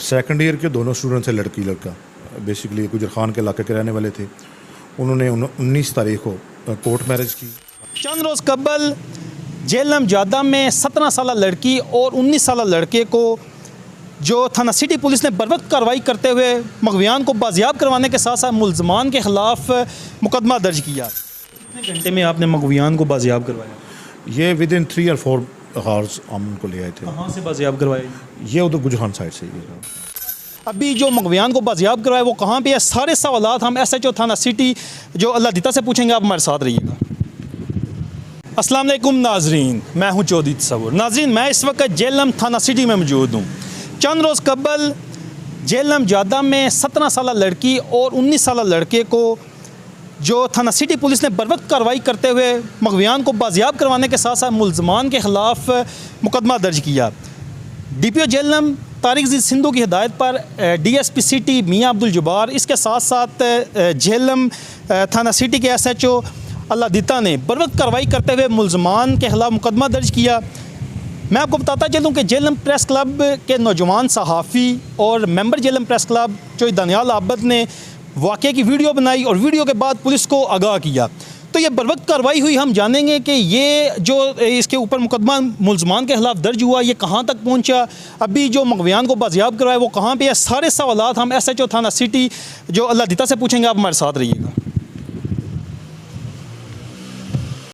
Second year के दोनों students हैं, लड़की लड़का। बेसिकली गुजर खान के इलाके के रहने वाले थे। उन्होंने 19 तारीख को कोर्ट मैरिज की। चंद रोज़ कबल जेलम जादा में 17 साल लड़की और 19 साल लड़के को जो थाना सिटी पुलिस ने बरवक्त कार्रवाई करते हुए मगवियान को बाजियाब करवाने के साथ साथ मुल्ज़मान के ख़िलाफ़ मुकदमा दर्ज किया। कितने घंटे में आपने मगवियान को बाजियाब करवाया? ये विद इन 3 और 4 आवर्स हम उनको ले आए थे। कहाँ से बाजियाब करवाया? ये उधर गुजर खान साइड से ही है। अभी जो मगवियान को बाजियाब करवाया वो कहाँ पे है? सारे सवालात हम SHO थाना सिटी जो अल्लाह दिता से पूछेंगे। आप हमारे साथ रहिएगा। अस्सलाम वालेकुम नाजरीन, मैं हूँ चौधरी तसव्वुर। नाजरीन, मैं इस वक्त जेलम थाना सिटी में मौजूद हूँ। चंद रोज़ कबल जेलम जादा में 17 साल लड़की और 19 साल लड़के को जो थाना सिटी पुलिस ने बरवक्त कार्रवाई करते हुए मगवियान को बाजियाब करवाने के साथ साथ मुल्ज़मान के ख़िलाफ़ मुकदमा दर्ज किया। DPO जेलम तारिक अज़ीज़ सिंधु की हिदायत पर DSP सिटी मियाँ अब्दुल जब्बार, इसके साथ साथ जेलम थाना सिटी के SHO अल्लाह दिता ने बरवक्त कार्रवाई करते हुए मुल्ज़मान के ख़िलाफ़ मुकदमा दर्ज किया। मैं आपको बताता चलूँ कि जेलम प्रेस क्लब के नौजवान सहाफ़ी और मेंबर जेलम प्रेस क्लब जो दानियाल आबद ने वाक़े की वीडियो बनाई और वीडियो के बाद पुलिस को आगाह किया। तो ये बरवक्त कार्रवाई हुई। हम जानेंगे कि ये जो इसके ऊपर मुकदमा मुल्ज़मान के ख़िलाफ़ दर्ज हुआ ये कहाँ तक पहुँचा, अभी जो मगवियान को बाजियाब करवाया वो कहाँ पे है। सारे सवालात हम SHO थाना सिटी जो अल्लाह दिता से पूछेंगे। आप हमारे साथ रहिएगा।